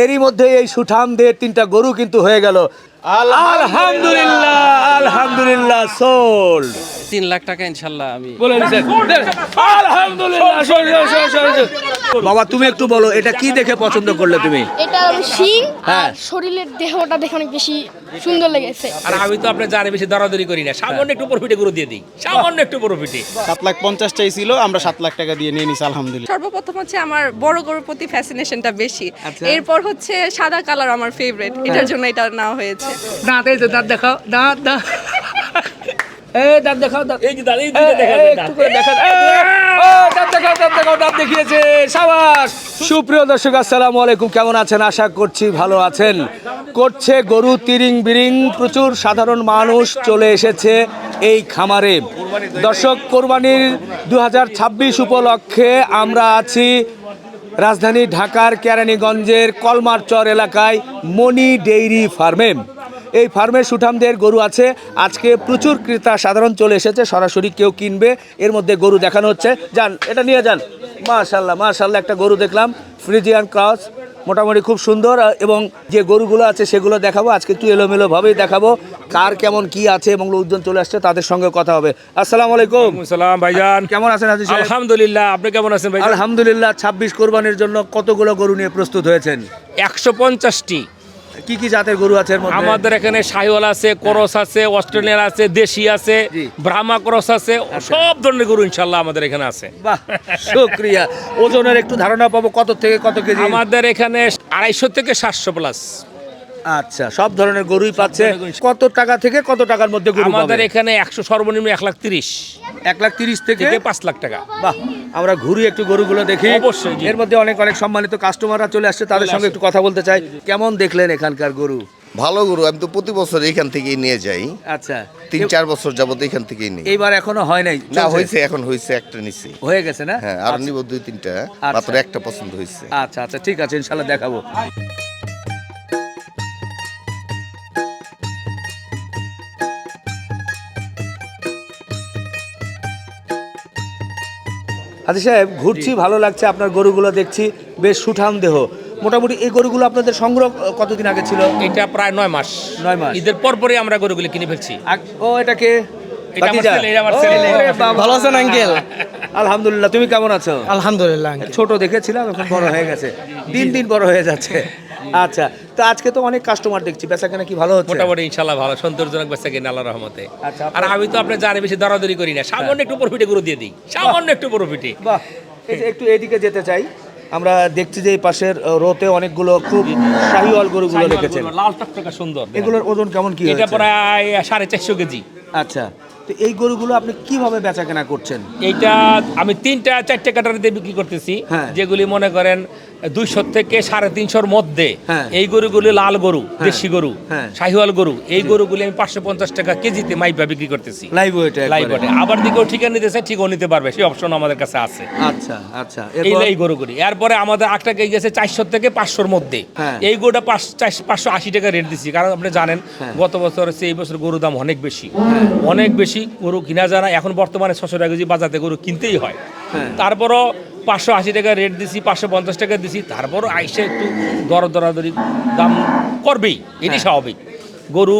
এরই মধ্যে এই সুঠামদের 3টা গরু কিন্তু হয়ে গেল। আলহামদুলিল্লাহ আলহামদুলিল্লাহ সোল্ড। 3 লাখ টাকা ইনশাল্লাহ আমি বলে দিছেন আলহামদুলিল্লাহ। বাবা তুমি একটু বলো এটা কি দেখে পছন্দ করলে তুমি? এটা শিং হ্যাঁ। আর শরীরের দেহটা দেখে অনেক বেশি সুন্দর লেগেছে। আর আমি তো আপনি জানেন বেশি দরাদরি করি না, সামান্য একটু প্রফিটে করে দিয়ে দিই, সামান্য একটু প্রফিটে। 7,50,000 চাইছিল, আমরা 7 লাখ টাকা দিয়ে নিয়ে নিছি আলহামদুলিল্লাহ। সর্বপ্রথম হচ্ছে আমার বড় গরুর প্রতি ফ্যাসিনেশনটা বেশি, আচ্ছা। এরপর হচ্ছে সাদা কালার আমার ফেভারিট, এটার জন্য এটা নেওয়া হয়েছে। দাঁত এই যে দাঁত দেখাও, দাঁত দাঁত এই দাঁত দেখাও, দাঁত এই যে দাঁত, এই দুইটা দেখা এই, যায় একটু দাঁত। করে দেখান। ও দাঁত দেখাও, দাঁত দেখাও, দাঁত দেখিয়েছে, সাবাস। সুপ্রিয় দর্শক আসসালামু আলাইকুম, কেমন আছেন? আশা করছি ভালো আছেন। করছে গরু তিরিং বিরিং, প্রচুর সাধারণ মানুষ চলে এসেছে এই খামারে। দর্শক কোরবানির 2026 উপলক্ষে আমরা আছি রাজধানী ঢাকার কেরানীগঞ্জের কলমারচর এলাকায় মনি ডেইরি ফার্মে। এই ফার্মে সুঠামদের গরু আছে। আজকে প্রচুর ক্রেতা সাধারণ চলে এসেছে, সরাসরি কেউ কিনবে, এর মধ্যে গরু দেখানো হচ্ছে। যান এটা নিয়ে যান। মাশাল্লাহ মাশাল্লাহ, একটা গরু দেখলাম ফ্রিজিয়ান ক্রস, মোটামুটি খুব সুন্দর। এবং যে গরুগুলো আছে সেগুলো দেখাবো আজকে, একটু এলোমেলোভাবেই দেখাবো কার কেমন কি আছে, এবং লোকজন চলে আসছে তাদের সঙ্গে কথা হবে। আসসালামু আলাইকুম। সালাম ভাইজান, কেমন আছেন হাজি সাহেব? আলহামদুলিল্লাহ, আপনি কেমন আছেন ভাই? আলহামদুলিল্লাহ। 26 কোরবানির জন্য কতগুলো গরু নিয়ে প্রস্তুত হয়েছেন? 150টি। কি কি জাতের গরু আছে এর মধ্যে? আমাদের এখানে শাহিওয়াল আছে, করস আছে, অস্ট্রেলিয়ান আছে, দেশি আছে, জি। ব্রাহ্মা ক্রস আছে, সব ধরনের গরু ইনশাল্লাহ আমাদের এখানে আছে। বাহ, শুকরিয়া। ওজনের একটু ধারণা পাবো, কত থেকে কত কেজি? আমাদের এখানে 250 থেকে 700 প্লাস। আচ্ছা, সব ধরনের গরুই পাচ্ছে। ধরনের গরু। কত টাকা থেকে কত টাকার মধ্যে গরু আমাদের পাবে? এখানে 100 সর্বনিম্ন 1,30,000 1,30,000 থেকে থেকে 5 লাখ টাকা। বাহ, আমরা ঘুরি একটু গরুগুলো দেখি। অবশ্যই, জি। এর মধ্যে অনেক অনেক সম্মানিত কাস্টমাররা চলে আসছে, তাদের সঙ্গে একটু কথা বলতে চাই। কেমন দেখলেন এখানকার গরু? ভালো গরু, আমি তো প্রতি বছর এখান থেকেই নিয়ে যাই। আচ্ছা, 3-4 বছর যাবত এখান থেকেই নিই। এইবার এখনো হয় নাই? না চলছে? হয়েছে, এখন হয়েছে, একটা নিছি। হয়ে গেছে না? হ্যাঁ, আর নিব 2-3টা, মাত্র একটা পছন্দ হয়েছে। আচ্ছা আচ্ছা, ঠিক আছে, ইনশাল্লাহ দেখাবো। হাজি সাহেব, ঘুরছি, ভালো লাগছে, আপনার গরুগুলো দেখছি বেশ সুঠাম দেহ। মোটামুটি এই গরুগুলো আপনাদের সংগ্রহ কতদিন আগে ছিল? এটা প্রায় 9 মাস। 9 মাস। ঈদের পরপরই আমরা গরুগুলি কিনে ফেলছি। ও এটাকে এটা আমার ছেলে, এটা আমার ছেলে। ভালো আছেন আঙ্কেল? আলহামদুলিল্লাহ, তুমি কেমন আছো? আলহামদুলিল্লাহ আঙ্কেল। ছোট দেখেছিলাম, এখন বড় হয়ে গেছে, দিন দিন বড় হয়ে যাচ্ছে। আচ্ছা, তো আজকে তো অনেক কাস্টমার দেখছি, বেচাকেনা কি ভালো হচ্ছে? মোটামুটি ইনশাল্লাহ ভালো, সন্তোষজনক বেচা কিনা আল্লাহর রহমতে। আচ্ছা, আর আমি তো আপনি জানেন বেশি দরাদরি করি না, সামান্য একটু প্রফিটে করে দিয়ে দিই, সামান্য একটু প্রফিটে। বাহ, এই যে একটু এদিকে যেতে চাই। আমরা দেখছি যে এই পাশের রোতে অনেকগুলো খুব শাহিওয়াল গরুগুলো রেখেছেন। লাল টকটকা সুন্দর। এগুলোর ওজন কেমন কি এটা হয়েছে? প্রায় 450 কেজি। আচ্ছা, তো এই গরুগুলো আপনি কিভাবে বেচাকেনা করছেন? এইটা আমি 3-4 ক্যাটাগরিতে বিক্রি করতেছি, হ্যাঁ। যেগুলি মনে করেন 200 থেকে 350 মধ্যে। হ্যাঁ। এই গরুগুলি লাল গরু, দেশি গরু, হ্যাঁ। শাহিওয়াল গরু, এই গরুগুলি আমি 550 টাকা কেজিতে মাইপা বিক্রি করতেছি। লাইভ ওয়েটে? লাইভ ওয়েটে। আবার দিকেও ঠিকা নিতে চাই, ঠিকও নিতে পারবে, সেই অপশন আমাদের কাছে আছে। আচ্ছা আচ্ছা, এই গরুগুলি। এরপরে আমাদের একটা কেজি গেছে 400 থেকে 500-র মধ্যে। হ্যাঁ। এই গরুটা 580 টাকা রেট দিচ্ছি, কারণ আপনি জানেন হ্যাঁ। গত বছর হচ্ছে এই বছর গরুর দাম অনেক বেশি, অনেক বেশি। গরু কিনা যায় না, এখন বর্তমানে 600 টাকা কেজি বাজারে গরু কিনতেই হয়। হ্যাঁ। তারপরও 580 টাকা রেট দিছি, 550 টাকা দিছি, তারপরও আইসে একটু দরাদরি দাম করবেই, এটি স্বাভাবিক। গরু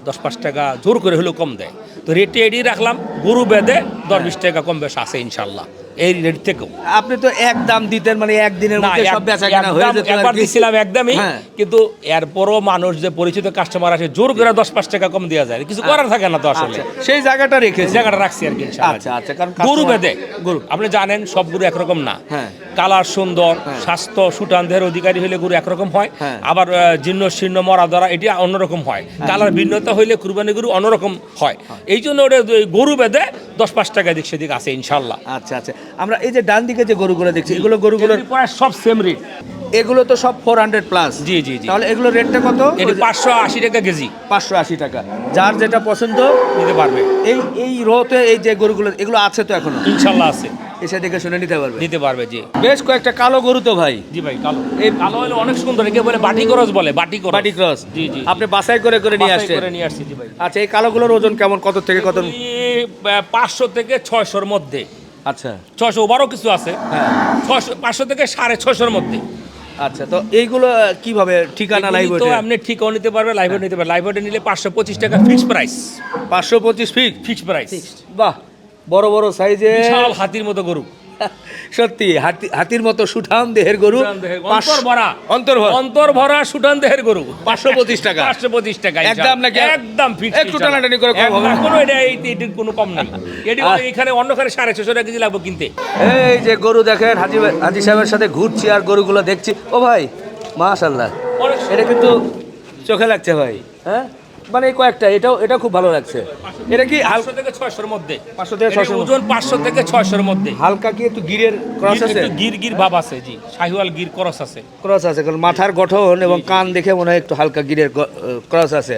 10-5 টাকা জোর করে হলেও কম দেয়, তো রেটে এড়িয়ে রাখলাম। গরু বেঁধে 10-20 টাকা কম বেশ আছে ইনশাল্লাহ এই রেট থেকেও। আপনি তো এক দাম দিতেন, মানে একদিনের মধ্যে সব বেচাকেনা হয়ে যেত। একবার দিছিলাম একদমই, হ্যাঁ। কিন্তু এরপরও মানুষ যে পরিচিত কাস্টমার আসে, জোর করে 10-5 টাকা কম দেওয়া যায়, কিছু করার থাকে না তো আসলে। আচ্ছা, সেই জায়গাটা এই রেখেছি। জায়গাটা রাখছি আর কি ইনশাআল্লাহ। আচ্ছা আচ্ছা, কারণ গরু customer- বেঁধে গরু আপনি জানেন সব গরু একরকম না। হ্যাঁ। কালার সুন্দর, হ্যাঁ। স্বাস্থ্য সুঠাম দেহের অধিকারী হলে গরু একরকম হয়, হ্যাঁ। আবার জীর্ণ শীর্ণ মরা ধরা এটি অন্যরকম হয়। কালার ভিন্নতা হইলে কুরবানি গরু অন্যরকম হয়। এই জন্য ওটা গরু বেঁধে 10-5 টাকা দিক সেদিক আছে ইনশাল্লাহ। আচ্ছা আচ্ছা, আমরা এই যে ডান দিকে যে গরুগুলো দেখছি, গরুগুলোর এগুলি প্রায় সব সেম রেট। এগুলো তো সব 400 প্লাস। জি, জি, জি। তাহলে এগুলো রেটটা কত? এটি 580 টাকা কেজি 580 টাকা। যার যেটা পছন্দ নিতে পারবে এই রোতে এই যে গরুগুলো, এগুলো আছে তো এখনো? ইনশাল্লাহ আছে, এসে দেখে শুনে নিতে পারবে। নিতে পারবে। জি বেশ কয়েকটা কালো গরু তো ভাই। জি ভাই, কালো এই কালো হলো অনেক সুন্দর, একে বলে বাটি করস বলে, বাটি করস। বাটি ক্রস। জি, জি। আপনি বাছাই করে করে নিয়ে বাছাই আসছেন? করে নিয়ে আসছি, জি ভাই। আচ্ছা, এই কালোগুলোর ওজন কেমন, কত থেকে কত? 500 থেকে 600-র মধ্যে। আচ্ছা 600 ওভারও কিছু আছে। হ্যাঁ। 500 থেকে 650-র মধ্যে। আচ্ছা, তো এইগুলো কিভাবে ঠিকানা লাইভ এগুলি তো আপনি ঠিকও নিতে পারবে, লাইভও নিতে পারবে। লাইভে নিলে 525 টাকা fixed price. 525 fit? Fixed price. বাহ, বড় বড় সাইজে বিশাল হাতির মতো গরু। সত্যি হাতির মতো সুঠাম দেহের গরু। অন্তর ভরা, অন্তর ভরা সুঠান দেহের গরু। 525 টাকা। 525 টাকা একদম নাকি? একদম ফিক্সড। একটু টানাটানি করে কম হবে না? কোনো এটির কোনো কম নাই। এটি এখানে অন্যখানে 650 টাকা কেজি লাগবে কিনতে। এই যে গরু দেখেন, হাজি সাহেবের সাথে ঘুরছি আর গরুগুলো দেখছি। ও ভাই, মাশাআল্লাহ, এটা কিন্তু চোখে লাগছে ভাই। হ্যাঁ, মানে এই কয়েকটা, এটা খুব ভালো লাগছে। এটা কি 500 থেকে 600 এর মধ্যে। 500 থেকে 600 ওজন 500 থেকে 600 এর মধ্যে। হালকা কি একটু গিরের ক্রস আছে? একটু গির ভাব আছে, জি, শাহিওয়াল গির ক্রস আছে। ক্রস আছে, কারণ মাথার গঠন এবং কান দেখে মনে হয় একটু হালকা গিরের ক্রস আছে।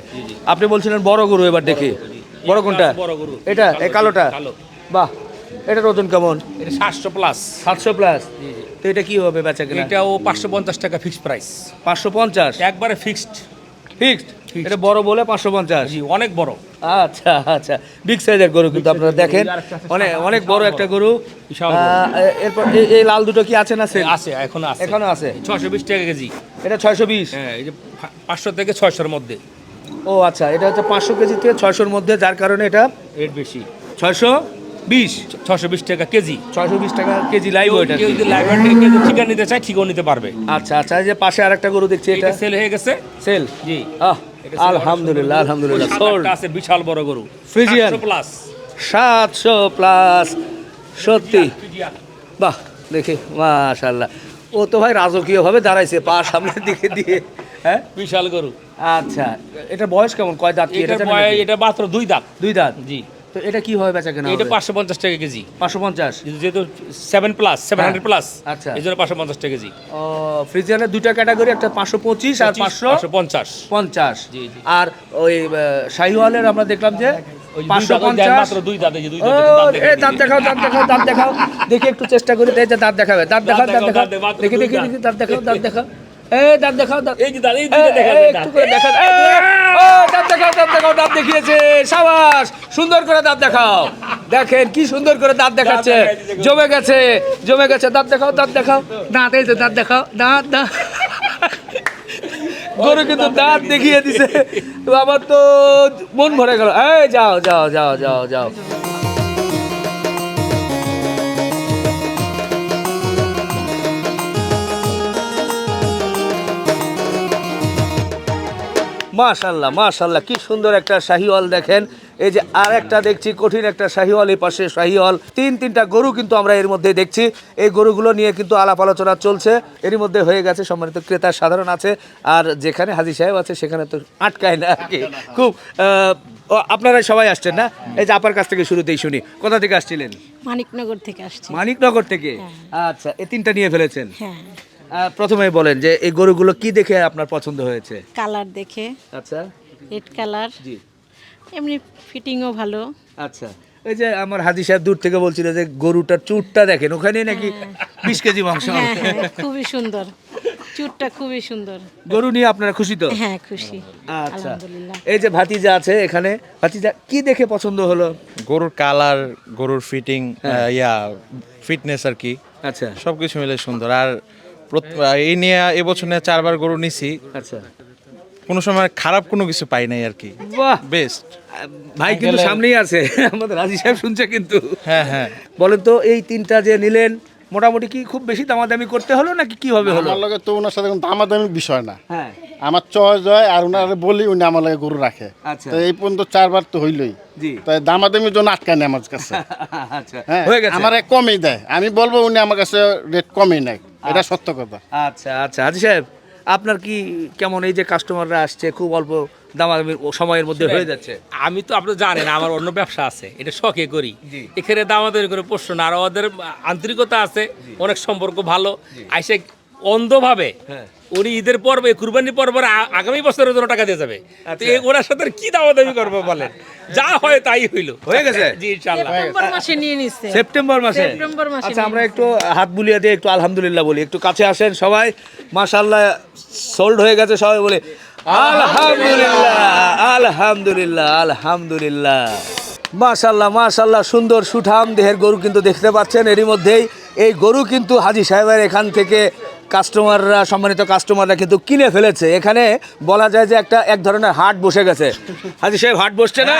আপনি বলছিলেন বড় গরু, এবার দেখি বড় কোনটা? বড় গরু। এটা, এই কালোটা? কালো। বাহ, এটার ওজন কেমন? এটা 700 প্লাস। 700 প্লাস। তো এটা কি হবে বেচা কিনা? এটাও 550 টাকা ফিক্সড প্রাইস। 550 একবারে ফিক্সড। ফিক্সড? এটা বড় বলে 550? জি, অনেক বড়। আচ্ছা আচ্ছা, বিগ সাইজের গরু কিন্তু আপনারা দেখেন, অনেক বড় একটা গরু। বিশাল গরু। এরপর এই লাল দুটো কি আছে না? আছে, এখনো আছে। এখনো আছে? 620 টাকা কেজি। এটা 620? হ্যাঁ, এই যে 500 থেকে 600 এর মধ্যে। ও আচ্ছা, এটা হচ্ছে 500 কেজি থেকে 600 এর মধ্যে, যার কারণে এটা রেট বেশি। 620 টাকা কেজি। 620 টাকা কেজি লাইভ ওয়েট। কেউ যদি লাইভ ঠিকা নিতে চায়, ঠিকও নিতে পারবে। আচ্ছা আচ্ছা, এই যে পাশে আরেকটা গরু দেখছি, এটা এটা সেল হয়ে গেছে। সেল? জি। আলহামদুলিল্লাহ, আলহামদুলিল্লাহ। সাদাটা আছে, বিশাল বড় গরু। ফ্রিজিয়ান? 700 প্লাস। 700 প্লাস, সত্যি বাহ, দেখি মাশাআল্লাহ। ও তো ভাই রাজকীয় ভাবে দাঁড়াইছে, পা সামনের দিকে দিয়ে। হ্যাঁ, বিশাল গরু। আচ্ছা, এটা বয়স কেমন? কয় দাঁত? এটা মাত্র 2 দাঁত। 2 দাঁত? জি। তো এটা কি হয় বেচা কেনা? এটা 550 টাকা কেজি। 550? যেহেতু 7 প্লাস, 700 প্লাস। আচ্ছা, এই জন্য 550 টাকা কেজি। ও, ফ্রিজিয়ানের দুইটা ক্যাটাগরি, একটা 525 আর 550। জি জি। আর ওই শাহিওয়ালের আমরা দেখলাম যে 550। মাত্র 2 দাঁত। এই যে 2 ও, এই দাঁত দেখাও, দাঁত দেখাও, দাঁত দেখাও, দেখি একটু চেষ্টা করি। এই যে দাঁত দেখাবে, দাঁত দেখাও, দাঁত দেখাও, দেখি দেখি দেখি, দাঁত দেখাও, দাঁত দেখাও। এই দাঁত দেখাও, দাঁত। এই যে দাঁত, এই দুটো দেখা এই, একটু করে দেখাও। ও, দাঁত দেখাও, দাঁত দেখাও, দাঁত দেখিয়েছে। সাবাস, সুন্দর করে দাঁত দেখাও। দেখেন কি সুন্দর করে দাঁত দেখাচ্ছে। জমে গেছে, জমে গেছে। দাঁত দেখাও, দাঁত দেখাও, দাঁত, এই যে দাঁত দেখাও, দাঁত, দাঁত। গরু কিন্তু দাঁত দেখিয়ে দিছে। তো আমার তো মন ভরে গেল। এই যাও যাও যাও যাও যাও। মাশাআল্লাহ, মাশাআল্লাহ, কি সুন্দর একটা শাহিওয়াল দেখেন। এই যে আর একটা দেখছি কঠিন একটা শাহিওয়াল, এই পাশে শাহিওয়াল। তিনটা গরু কিন্তু আমরা এর মধ্যে দেখছি। এই গরুগুলো নিয়ে কিন্তু আলাপ আলোচনা চলছে, এরই মধ্যে হয়ে গেছে। সম্মানিত ক্রেতা সাধারণ আছে, আর যেখানে হাজী সাহেব আছে সেখানে তো আটকায় না আর কি। খুব আপনারা সবাই আসছেন না? এই যে আপার কাছ থেকে শুরুতেই শুনি, কোথা থেকে আসছিলেন? মানিকনগর থেকে আসছি। মানিকনগর থেকে? আচ্ছা, এই তিনটা নিয়ে ফেলেছেন? হ্যাঁ। প্রথমেই বলেন যে এই গরুগুলো কি দেখে আপনার পছন্দ হয়েছে? কালার দেখে। আচ্ছা, রেড কালার। জি। এমনি ফিটিংও ভালো। আচ্ছা, এই যে আমার হাজী সাহেব দূর থেকে বলছিল যে গরুটার চুটটা দেখেন, ওখানে নাকি 20 কেজি মাংস। হ্যাঁ, খুবই সুন্দর, চুটটা খুবই সুন্দর। গরু নিয়ে আপনারা খুশি তো? হ্যাঁ, খুশি। আচ্ছা, আলহামদুলিল্লাহ। এই যে ভাতিজা আছে এখানে, ভাতিজা কি দেখে পছন্দ হলো? গরুর কালার, গরুর ফিটিং, ফিটনেস আর কি, আচ্ছা সবকিছু মিলে সুন্দর। আর এই নিয়ে এবছর নিয়ে 4বার গরু নিছি, আচ্ছা, কোনো সময় খারাপ কোনো কিছু পাই নাই আর কি। বাহ, বেস্ট। ভাই কিন্তু সামনেই আছে, আমাদের হাজী সাহেব শুনছে কিন্তু। হ্যাঁ হ্যাঁ। বলেন তো, এই তিনটা যে নিলেন মোটামুটি কি খুব বেশি দামাদামি করতে হলো নাকি কিভাবে হলো? আমার লগে তো ওনার সাথে কোনো দামাদামি বিষয় না, হ্যাঁ, আমার চয়েস হয় আর ওনারে বলি, উনি আমার লাগে গরু রাখে। আচ্ছা। তো এই পর্যন্ত 4বার তো হইলই, জি। তাই দামাদামির জন্য আটকায় নেই আমার কাছে। আচ্ছা, হ্যাঁ, হয়ে গেছে। আমার কমই দেয়, আমি বলবো উনি আমার কাছে রেট কমই নেয়, এটা সত্য কথা। আচ্ছা আচ্ছা, হাজী সাহেব আপনার কি কেমন, এই যে কাস্টমাররা আসছে খুব অল্প দামাদামির সময়ের মধ্যে হয়ে যাচ্ছে? আমি তো আপনি জানেন আমার অন্য ব্যবসা আছে, এটা শখে করি। এখানে দামাদামি করে প্রশ্ন না, আর ওদের আন্তরিকতা আছে, অনেক সম্পর্ক ভালো। আইসে অন্ধভাবে উনি ঈদের পর্বে, কুরবানির পর্বে আগামী বছরের জন্য টাকা দিয়ে যাবে। তো ওনার সাথে কি দামাদামি করবো বলেন? যা হয় তাই হইলো, হয়ে গেছে। জি, ইনশাআল্লাহ। সেপ্টেম্বর মাসে নিয়ে নিচ্ছে। সেপ্টেম্বর মাসে? সেপ্টেম্বর মাসে। আচ্ছা, আমরা একটু হাত বুলিয়ে দিয়ে একটু আলহামদুলিল্লাহ বলি, একটু কাছে আসেন সবাই। মাশাআল্লাহ, সোল্ড হয়ে গেছে সবাই বলে আলহামদুলিল্লাহ, আলহামদুলিল্লাহ, আলহামদুলিল্লাহ। মাশাআল্লাহ, মাশাআল্লাহ, সুন্দর সুঠাম দেহের গরু কিন্তু দেখতে পাচ্ছেন। এরই মধ্যেই এই গরু কিন্তু হাজী সাহেবের এখান থেকে কাস্টমাররা, সম্মানিত কাস্টমাররা কিন্তু কিনে ফেলেছে। এখানে বলা যায় যে এক ধরনের হাট বসে গেছে। হাজি সাহেব, হাট বসছে না?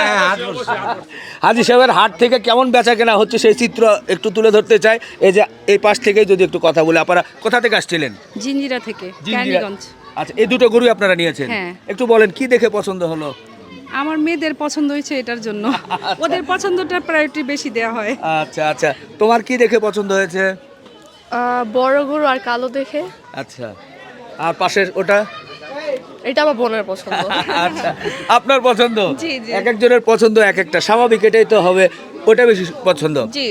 হাজি সাহেবের হাট থেকে কেমন বেচা কেনা হচ্ছে সেই চিত্র একটু তুলে ধরতে চাই। এই যে এই পাশ থেকেই যদি একটু কথা বলি, আপনারা কোথা থেকে আসছিলেন? জিঞ্জিরা থেকে, জিঞ্জিরা। ক্যানিগঞ্জ। আচ্ছা, এই দুটো গরু আপনারা নিয়েছেন, হ্যাঁ। একটু বলেন কি দেখে পছন্দ হলো? আমার মেয়েদের পছন্দ হয়েছে এটার জন্য, ওদের পছন্দটা প্রায়োরিটি বেশি দেওয়া হয়। আচ্ছা আচ্ছা, তোমার কি দেখে পছন্দ হয়েছে? বড় গরু আর কালো দেখে। আচ্ছা, আর পাশের ওটা? এটা আমার বোনের পছন্দ। আচ্ছা, আপনার পছন্দ? জি, জি। এক একজনের পছন্দ এক একটা, স্বাভাবিক, এটাই তো হবে। ওটা বেশি পছন্দ। জি,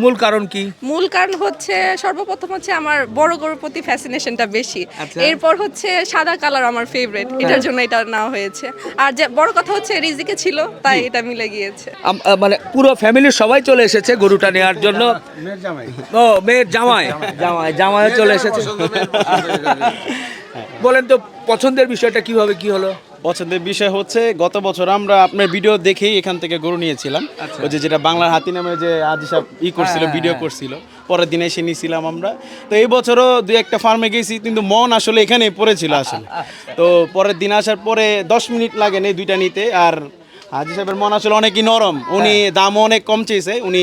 মূল কারণ কি? মূল কারণ হচ্ছে সর্বপ্রথম হচ্ছে আমার বড় গরুর প্রতি ফ্যাসিনেশনটা বেশি। আচ্ছা। এরপর হচ্ছে সাদা কালার আমার ফেভারিট, এটার জন্য এটা নেওয়া হয়েছে। আর যে বড় কথা হচ্ছে রিজিকে ছিল, তাই এটা মিলে গিয়েছে। মানে পুরো ফ্যামিলির সবাই চলে এসেছে গরুটা নেওয়ার জন্য। ও, মেয়ের জামাই, জামাইও চলে এসেছে। বলেন তো পছন্দের বিষয়টা কিভাবে কি হলো? পছন্দের বিষয় হচ্ছে গত বছর আমরা আপনার ভিডিও দেখেই এখান থেকে গরু নিয়েছিলাম। ওই যে যেটা বাংলার হাতি নামে যে আজি সাহেব করছিল, ভিডিও করছিল, পরের দিনে এসে নিয়েছিলাম আমরা। তো এই বছরও দুই একটা ফার্মে গেছি, কিন্তু মন আসলে এখানেই পড়েছিল আসলে। তো পরের দিন আসার পরে 10 মিনিট লাগে এই দুইটা নিতে। আর হাজি সাহেবের মন আসলে অনেকই নরম, উনি দামও অনেক কম চেয়েছে, উনি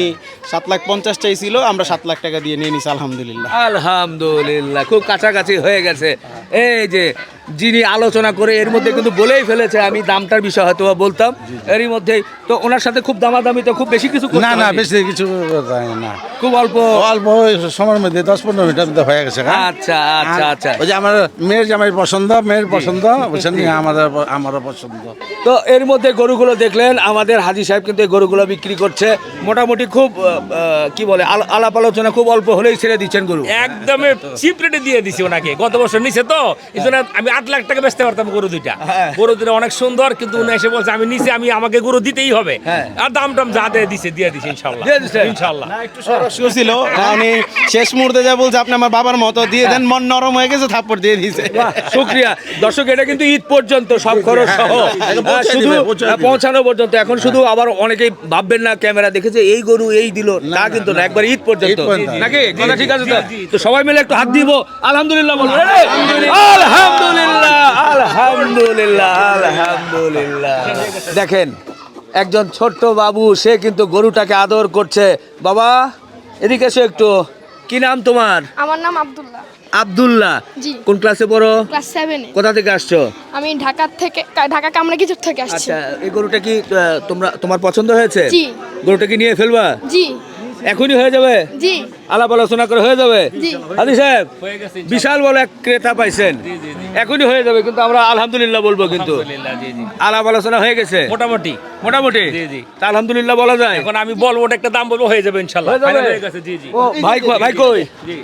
7,50,000 চাইছিল, আমরা 7 লাখ টাকা দিয়ে নিয়ে নিছি আলহামদুলিল্লাহ। আলহামদুলিল্লাহ, খুব কাছাকাছি হয়ে গেছে। এই যে যিনি আলোচনা করে এর মধ্যে কিন্তু বলেই ফেলেছে, আমি দামটার বিষয় হয়তো বা বলতাম এরই মধ্যেই। তো ওনার সাথে খুব দামাদামি তো খুব বেশি কিছু করতে না হয়নি? বেশি কিছু না, খুব অল্প অল্প সময়ের মধ্যে 10-15 মিনিটের মধ্যে হয়ে গেছে। আচ্ছা আচ্ছা আচ্ছা। ওই যে আমার মেয়ের জামাই পছন্দ, মেয়ের পছন্দ, বুঝছেন, আমারও পছন্দ। তো এর মধ্যে গরুগুলো দেখলেন, আমাদের হাজি সাহেব কিন্তু এই গরুগুলো বিক্রি করছে মোটামুটি খুব কি বলে, আলাপ আলোচনা খুব অল্প হলেই ছেড়ে দিচ্ছেন গরু। একদমই চিপ রেটে দিয়ে দিছি ওনাকে, গত বছর নিচে তো এই জন্য আমি 8 লাখ টাকা বেচতে পারতাম গরু দুইটা। গরু দুটো অনেক সুন্দর, কিন্তু উনি এসে বলছে আমি নিচে, আমাকে গরু দিতেই হবে। আর দাম টাম যা দিয়ে দিছে ইনশাল্লাহ ইনশাল্লাহ। একটু সমস্যা ছিল, উনি শেষ মুহূর্তে যা বলছে আপনি আমার বাবার মতো দিয়ে দেন, মন নরম হয়ে গেছে, থাপ্পড় দিয়ে দিয়েছে। শুকরিয়া দর্শক, এটা কিন্তু ঈদ পর্যন্ত সব খরচ সহ শুধু পৌঁছানো পর্যন্ত। এখন শুধু আবার অনেকেই ভাববেন না ক্যামেরা দেখেছে এই গরু এই দিল, তা কিন্তু না, একবার ঈদ পর্যন্ত নাকি কথা ঠিক আছে তো? তো সবাই মিলে একটু হাত দিব, আলহামদুলিল্লাহ বলবো। আলহামদুলিল্লাহ আলহামদুলিল্লাহ আলহামদুলিল্লাহ। দেখেন একজন ছোট্ট বাবু, সে কিন্তু গরুটাকে আদর করছে। বাবা এদিকে এসো একটু। কি নাম তোমার? আমার নাম আব্দুল্লাহ। আব্দুল্লাহ। জি। কোন ক্লাসে পড়ো? ক্লাস 7-এ। কোথা থেকে আসছো? আমি ঢাকা কামরাঙ্গীরচর থেকে আসছি। আচ্ছা, এই গরুটা কি তোমার পছন্দ হয়েছে? জি। গরুটা কি নিয়ে ফেলবা? জি এখনই হয়ে যাবে? জি আলাপ আলোচনা করে হয়ে যাবে? জি। হাজি সাহেব বিশাল বড় এক ক্রেতা পাইছেন, এখনই হয়ে যাবে, কিন্তু আমরা আলহামদুলিল্লাহ বলবো। কিন্তু আলাপ আলোচনা হয়ে গেছে মোটামুটি মোটামুটি, তা আলহামদুলিল্লাহ বলা যায়। এখন আমি বলবো ওটা একটা দাম বলবো, হয়ে যাবে ইনশাল্লাহ। হয়ে যাবে? Final হয়ে গেছে, জি জি। ও ভাই কই?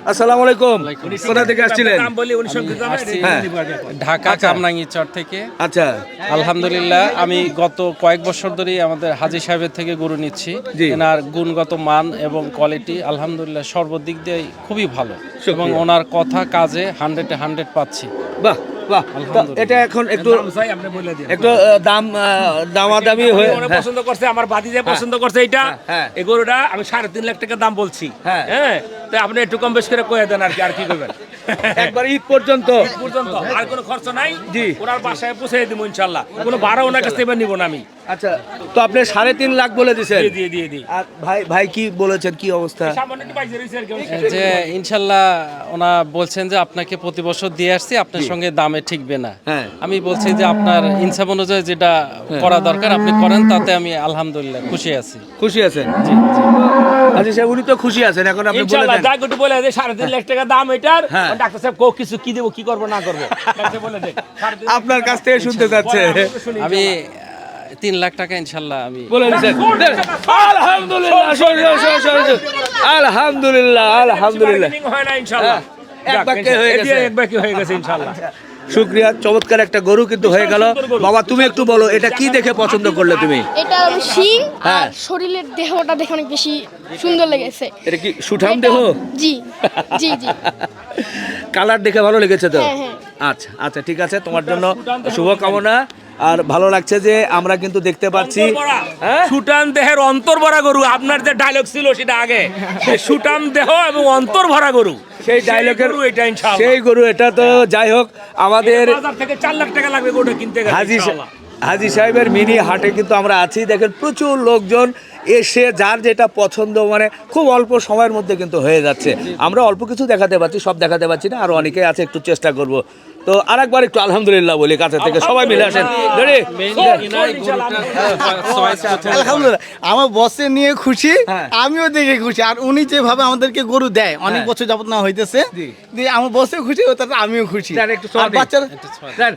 আসসালামু আলাইকুম। কোথা থেকে আসছিলেন? দাম বলি উনি সঙ্গে হ্যাঁ। ঢাকা কামরাঙ্গীরচর থেকে। আচ্ছা আলহামদুলিল্লাহ, আমি গত কয়েক বছর ধরেই আমাদের হাজি সাহেবের থেকে গরু নিচ্ছি। জি। এনার গুণগত মান এবং কোয়ালিটি আলহামদুলিল্লাহ সর্বদিক দিয়ে খুবই ভালো, শুকরিয়া। এবং ওনার কথা কাজে 100-100 পাচ্ছি। বাহ বাহ। তো এটা এখন একটু আপনি বলে দিন। একটু দামাদামি হয়ে, ওরা পছন্দ করছে, আমার বাদিজে পছন্দ করছে এইটা। হ্যাঁ। এই গরুটা আমি 3.5 লাখ টাকা দাম বলছি। হ্যাঁ। হ্যাঁ, তো আপনি একটু কম বেশ করে কয়ে দেন আর কি করবেন। একবার ঈদ পর্যন্ত পর্যন্ত আর কোনো খরচ নাই। জি। ওনার বাসায় পৌঁছে দিব ইনশাল্লাহ, কোনো ভাড়া ওনার কাছ থেকে নিব না আমি। আচ্ছা, তো আপনি 3.5 লাখ বলে দিছেন। দিয়ে আর ভাই কি বলেছেন, কি অবস্থা? সামান্য একটু পাইছে রয়েছে আর কি। যে ইনশাল্লাহ ওনা বলছেন যে আপনাকে প্রতি বছর দিয়ে আসছি, আপনার সঙ্গে দামে ঠিকবে না। হ্যাঁ। আমি বলছি যে আপনার ইনসাফ অনুযায়ী যেটা করা দরকার আপনি করেন, তাতে আমি আলহামদুলিল্লাহ খুশি আছি। খুশি আছেন? আচ্ছা সাহেব, উনি তো খুশি আছেন, এখন আপনি বলে ইনশাল্লাহ দেন। যা একটু বলে দে 3.5 লাখ টাকা দাম এটার। হ্যাঁ। ডাক্তার সাহেব কিছু কি দেবো, কি করবো না করবো, ডাক্তার বলে দে। 3.5 লাখ আপনার কাছ থেকে শুনতে চাচ্ছে। আমি 3 লাখ টাকা ইনশাল্লাহ আমি বলে দিছেন। আলহামদুলিল্লাহ, আলহামদুলিল্লাহ আলহামদুলিল্লাহ। bargaining হয় না ইনশাল্লাহ। এক যাক, বাক্যে হয়ে গেছে। এক বাক্যে হয়ে গেছে ইনশাল্লাহ। শুকরিয়া, চমৎকার একটা গরু কিন্তু হয়ে গেল। বাবা তুমি একটু বলো, এটা কি দেখে পছন্দ করলে তুমি? এটা শিং হ্যাঁ। আর শরীরের দেহটা দেখে অনেক বেশি সুন্দর লেগেছে। এটা কি সুঠাম দেহ? জি জি জি। কালার দেখে ভালো লেগেছে তো? হ্যাঁ হ্যাঁ। আচ্ছা আচ্ছা ঠিক আছে, তোমার জন্য শুভকামনা। আর ভালো লাগছে যে আমরা কিন্তু দেখতে পাচ্ছি হ্যাঁ? সুটান দেহের অন্তর ভরা গরু, আপনার যে ডায়লগ ছিল সেটা আগে, সুটান দেহ এবং অন্তর ভরা গরু, সেই ডায়লগের গরু এটা ইনশাআল্লাহ। সেই গরু এটা তো যাই হোক, আমাদের বাজার থেকে 4 লাখ টাকা লাগবে গরুটা কিনতে গেলে ইনশাআল্লাহ। হাজী সাহেবের মিনি হাটে কিন্তু আমরা আছি, দেখেন প্রচুর লোকজন এসে যার যেটা পছন্দ মানে খুব অল্প সময়ের মধ্যে কিন্তু হয়ে যাচ্ছে। আমরা অল্প কিছু দেখাতে পারছি, সব দেখাতে পারছি না, আরো অনেকেই আছে, একটু চেষ্টা করব। তো আরেকবার একটু আলহামদুলিল্লাহ বলি কাছে থেকে, সবাই মিলে আসেন। রেডি? আলহামদুলিল্লাহ, আমার বসে নিয়ে খুশি, হ্যাঁ। আমিও দেখে খুশি। আর উনি যেভাবে আমাদেরকে গরু দেয়, অনেক হ্যাঁ। বছর যাবত না হইতেছে, দিয়ে আমার বসে খুশি, তাতে আমিও খুশি। দেন একটু আর বাচ্চারা দেন।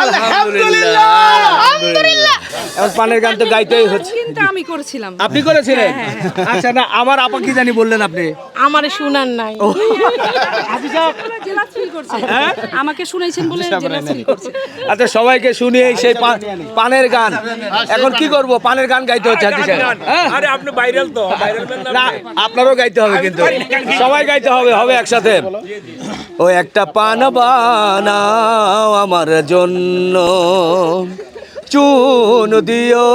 আলহামদুলিল্লাহ, আলহামদুলিল্লাহ। এখন পানের গান তো গাইতেই হচ্ছে। কিন্তু আমি করেছিলাম। আপনি করেছিলেন? আচ্ছা, না আমার আপা কি জানি বললেন আপনি? আমারে শুনার নাই। জেলাস ফিল করছে। আমাকে শুনাইছেন বলে জেলাস ফিল করছে। আচ্ছা, সবাইকে শুনিয়ে সেই পানের গান। এখন কি করব? পানের গান গাইতে হচ্ছে হাজী সাহেব। হ্যাঁ? আরে আপনি ভাইরাল তো, ভাইরাল ম্যান না, আপনারও গাইতে হবে কিন্তু, সবাই গাইতে হবে, হবে একসাথে। ও একটা পান বানাও আমার জন্য, চুন দিও,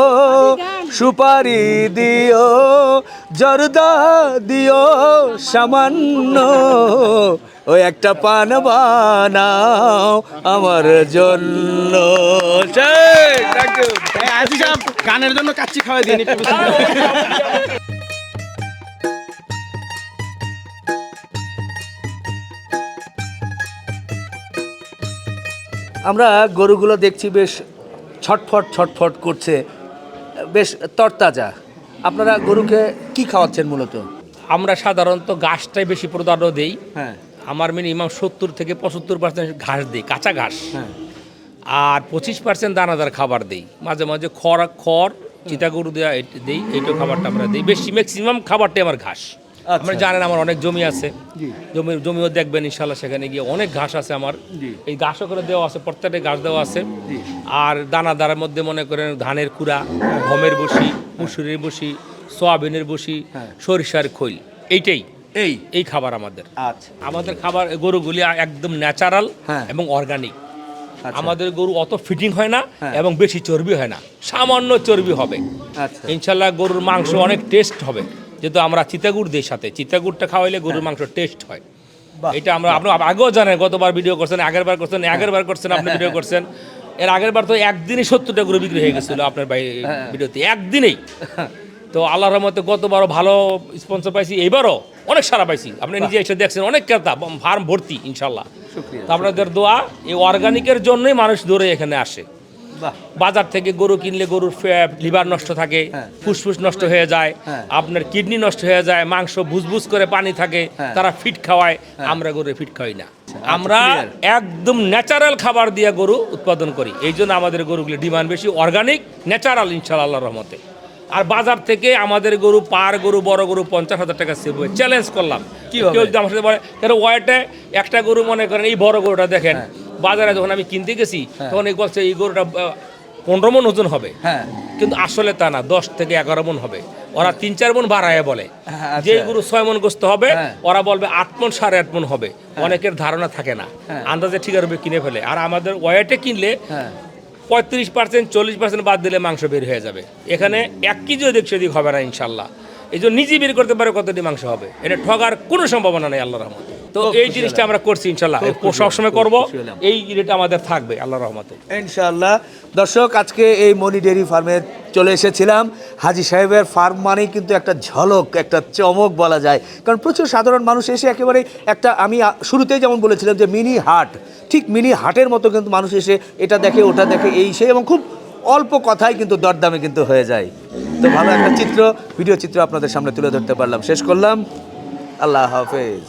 সুপারি দিও, জর্দা দিও সামান্য, ও একটা পান বানাও আমার জন্য। Thank you. আজি সাহেব গানের জন্য কাচ্চি খাওয়াই দিন একটু বেশি। আমরা গরুগুলো দেখছি বেশ ছটফট ছটফট করছে, বেশ তরতাজা। আপনারা গরুকে কি খাওয়াচ্ছেন মূলত? আমরা সাধারণত ঘাসটাই বেশি প্রাধান্য দেই। হ্যাঁ আমার মিনিমাম 70 থেকে 75% ঘাস দিই, কাঁচা ঘাস। হ্যাঁ। আর 25% দানাদার খাবার দেই। মাঝে মাঝে খড় চিতা গরু দেওয়া দিই, এইটা খাবারটা আমরা দিই। বেশি ম্যাক্সিমাম খাবারটাই আমার ঘাস। আপনি জানেন আমার অনেক জমি আছে, জমিও দেখবেন ইনশাল্লাহ, সেখানে গিয়ে অনেক ঘাস আছে আমার। এই ঘাসও করে দেওয়া আছে, প্রত্যেকটা ঘাস দেওয়া আছে। আর দানাদারের মধ্যে মনে করেন ধানের কুড়া, গমের বসি, মুসুরির বসি, সোয়াবিনের বসি, সরিষার খৈল, এইটাই এই খাবার আমাদের। আচ্ছা, আমাদের খাবার গরুগুলি একদম ন্যাচারাল হ্যাঁ। এবং অর্গানিক। আচ্ছা। আমাদের গরু অত ফিটিং হয় না হ্যাঁ। এবং বেশি চর্বি হয় না, সামান্য চর্বি হবে। আচ্ছা। ইনশাল্লাহ গরুর মাংস অনেক টেস্ট হবে, যেহেতু আমরা চিতাগুড় দিই সাথে। চিতাগুড়টা খাওয়াইলে গরুর মাংস টেস্ট হয়। এটা আমরা আপনি আগেও জানেন, গতবার ভিডিও করছেন, আগের বার করছেন, আপনি ভিডিও করছেন। এর আগের বার তো একদিনই 70টা গরু বিক্রি হয়ে গেছিল আপনার ভিডিওতে, একদিনেই। তো আল্লাহর রহমতে গতবারও ভালো স্পন্সর পাইছি, এইবারও অনেক সারা পাইছি। আপনি নিজে এসে দেখছেন, অনেক ক্রেতা, ফার্ম ভর্তি ইনশাল্লাহ। তো আপনাদের দোয়া, এই অর্গানিকের জন্যই মানুষ দৌড়ে এখানে আসে। বাজার থেকে গরু কিনলে গরুর লিভার নষ্ট থাকে, ফুসফুস নষ্ট হয়ে যায়, আপনার কিডনি নষ্ট হয়ে যায়, মাংস ভুসভুস করে পানি থাকে, তারা ফিট খাওয়ায়। আমরা গরু ফিট খাওয়াই না, আমরা একদম ন্যাচারাল খাবার দিয়ে গরু উৎপাদন করি। এই জন্য আমাদের গরুগুলি ডিমান্ড বেশি, অর্গানিক, ন্যাচারাল ইনশাআল্লাহ আল্লাহর রহমতে। আর বাজার থেকে আমাদের গরু, পার গরু, বড় গরু 50,000 টাকা সেভ হয়ে, চ্যালেঞ্জ করলাম। কেউ যদি আমার সাথে বলে, কেন ওয়াইটে একটা গরু মনে করেন, এই বড় গরুটা দেখেন, বাজারে যখন আমি কিনতে গেছি তখন এই বলছে এই গরুটা 15 মণ ওজন হবে, কিন্তু আসলে তা না, 10 থেকে 11 মণ হবে। ওরা 3-4 মণ বাড়ায় বলে। যে গরু 6 মণ গোস্ত হবে, ওরা বলবে 8 মণ, 8.5 মণ হবে। অনেকের ধারণা থাকে না, আন্দাজে ঠিক আছে কিনে ফেলে। আর আমাদের ওয়েটে কিনলে 35%, 40% বাদ দিলে মাংস বের হয়ে যাবে। এখানে 1 কেজি এদিক সেদিক হবে না ইনশাল্লাহ। এই জন্য নিজে বের করতে পারে কতটি মাংস হবে, এটা ঠগার কোনো সম্ভাবনা নেই আল্লাহর রহমতে। তো এই জিনিসটা আমরা করছি ইনশাল্লাহ, সবসময় করবো, এই রেটটা আমাদের থাকবে আল্লাহর রহমতে ইনশাআল্লাহ। দর্শক, আজকে এই মনি ডেয়ারি ফার্মে চলে এসেছিলাম। হাজী সাহেবের ফার্ম মানেই কিন্তু একটা ঝলক, একটা চমক বলা যায়, কারণ প্রচুর সাধারণ মানুষ এসে একেবারে একটা, আমি শুরুতেই যেমন বলেছিলাম যে মিনি হাট, ঠিক মিনি হাটের মতো কিন্তু মানুষ এসে এটা দেখে, ওটা দেখে, এই সেই, এবং খুব অল্প কথাই কিন্তু দরদামে কিন্তু হয়ে যায়। তো ভালো একটা ভিডিও চিত্র আপনাদের সামনে তুলে ধরতে পারলাম। শেষ করলাম, আল্লাহ হাফেজ।